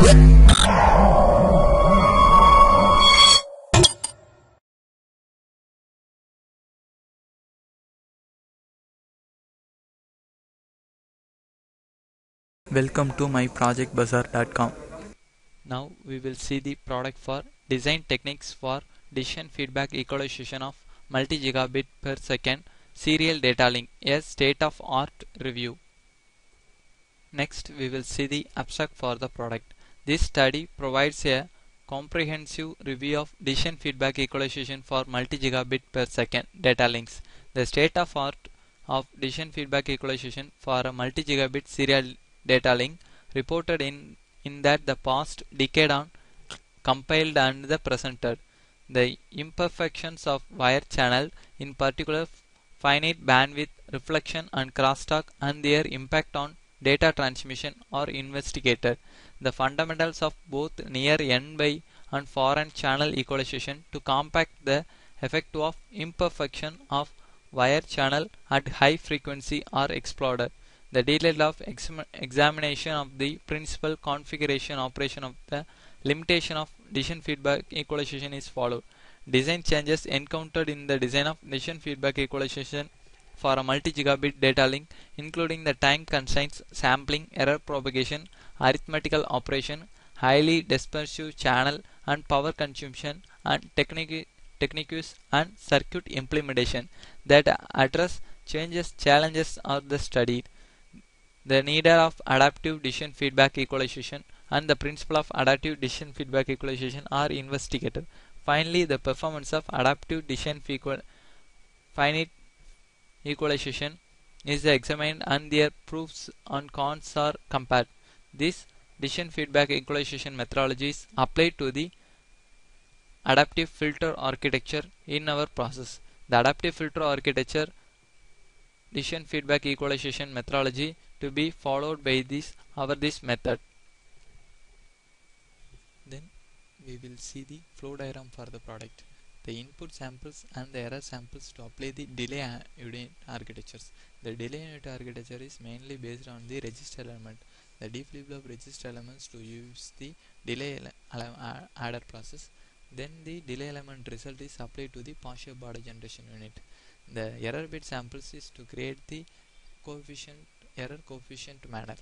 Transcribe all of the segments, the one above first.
Welcome to myprojectbazaar.com. Now we will see the product for design techniques for decision feedback equalization of multi-gigabit per second serial data link, a state-of-art review. Next we will see the abstract for the product. This study provides a comprehensive review of decision feedback equalization for multi-gigabit per second data links. The state-of-art of decision feedback equalization for a multi-gigabit serial data link reported in that the past decade on compiled and the presented. The imperfections of wire channel, in particular finite bandwidth, reflection and crosstalk and their impact on data transmission are investigated. The fundamentals of both near n-by and far end channel equalization to compact the effect of imperfection of wire channel at high frequency are explored. The detail of examination of the principal configuration operation of the limitation of decision feedback equalization is followed. Design changes encountered in the design of decision feedback equalization for a multi-gigabit data link, including the time constraints, sampling, error propagation, arithmetical operation, highly dispersive channel and power consumption, and techniques and circuit implementation that address challenges are the studied. The need of adaptive decision feedback equalization and the principle of adaptive decision feedback equalization are investigated. Finally, the performance of adaptive decision finite equalization is examined and their proofs and cons are compared. This decision feedback equalization methodology is applied to the adaptive filter architecture in our process. The adaptive filter architecture decision feedback equalization methodology to be followed by this method. Then we will see the flow diagram for the product. The input samples and the error samples to apply the delay unit architectures. The delay unit architecture is mainly based on the register element. The deflip register elements to use the delay adder process. Then the delay element result is applied to the partial border generation unit. The error bit samples is to create the error coefficient manner.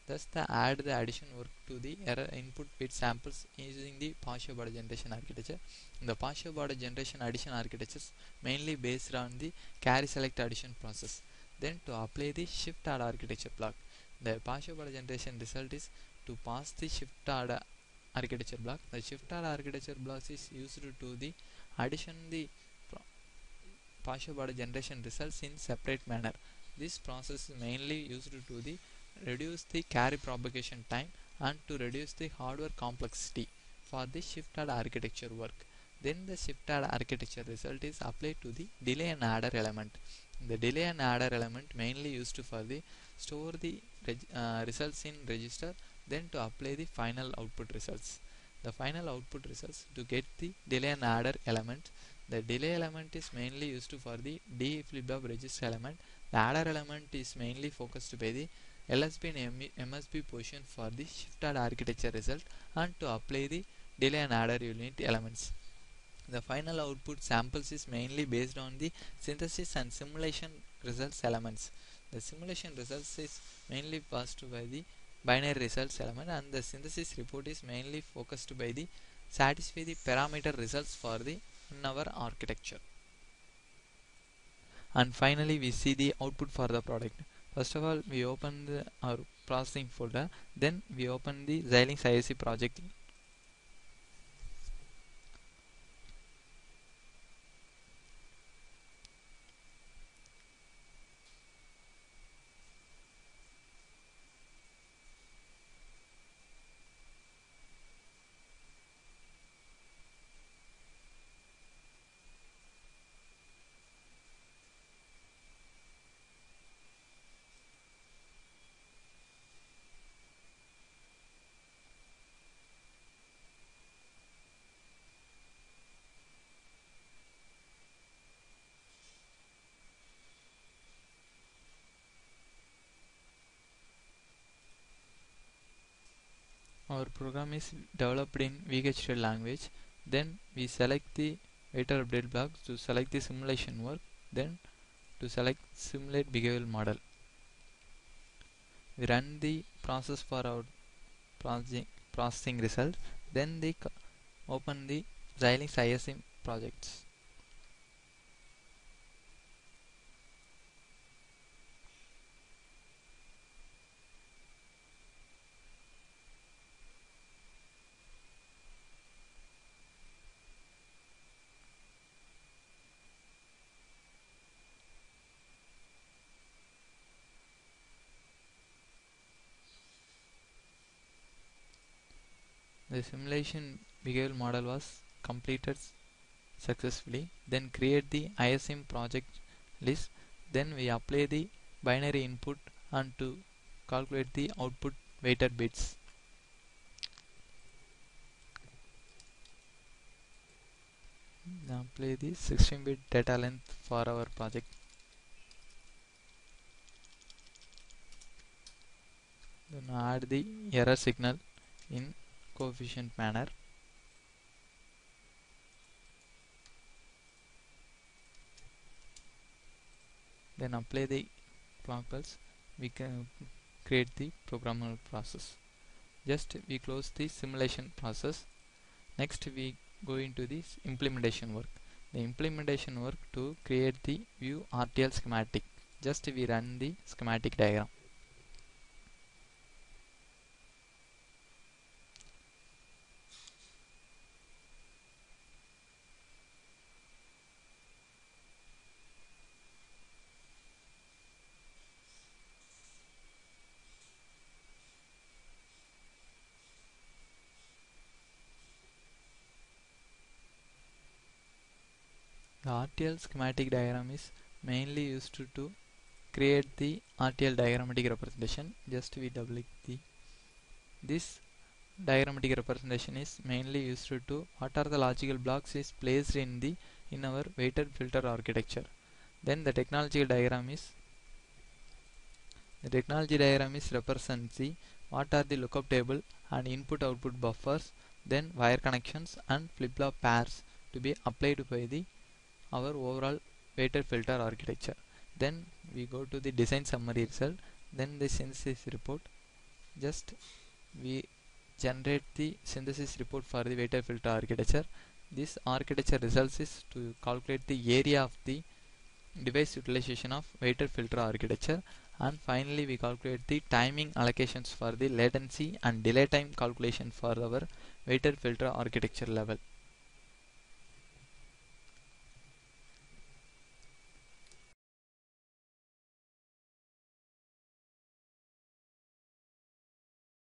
Thus, add the addition work to the error input bit samples using the partial border generation architecture. The partial border generation addition architectures mainly based on the carry select addition process. Then to apply the shift add architecture block. The partial border generation result is to pass the shift add architecture block. The shift add architecture block is used to the addition the partial border generation results in separate manner. This process is mainly used to the reduce the carry propagation time and to reduce the hardware complexity for the shift add architecture work. Then the shift add architecture result is applied to the delay and adder element. The delay and adder element mainly used for the store the results in register, then to apply the final output results. The final output results to get the delay and adder element. The delay element is mainly used for the deflip register element. The adder element is mainly focused by the LSB and MSB position for the shift add architecture result and to apply the delay and adder unit elements. The final output samples is mainly based on the synthesis and simulation results elements. The simulation results is mainly passed by the binary results element, and the synthesis report is mainly focused by the satisfy the parameter results for the in our architecture. And finally we see the output for the product. First of all, we open our processing folder, then we open the Xilinx ISC project. Our program is developed in VHDL language. Then we select the weighted update blocks to select the simulation work. Then to select simulate behavioral model. We run the process for our processing result. Then they open the Xilinx ISM projects. The simulation behavioral model was completed successfully. Then create the ISM project list. Then we apply the binary input and to calculate the output weighted bits. Now apply the 16-bit data length for our project. Then add the error signal in coefficient manner. Then apply the clock pulse. We can create the programmable process. Just we close the simulation process. Next we go into this implementation work. The implementation work to create the view RTL schematic. Just we run the schematic diagram. The RTL schematic diagram is mainly used to create the RTL diagrammatic representation. Just we double click this diagrammatic representation is mainly used to what are the logical blocks is placed in our weighted filter architecture. Then the technology diagram is represents the what are the lookup table and input output buffers, then wire connections and flip-flop pairs to be applied by our overall weighted filter architecture. Then we go to the design summary result. Then the synthesis report. Just we generate the synthesis report for the weighted filter architecture. This architecture results is to calculate the area of the device utilization of weighted filter architecture, and finally we calculate the timing allocations for the latency and delay time calculation for our weighted filter architecture level.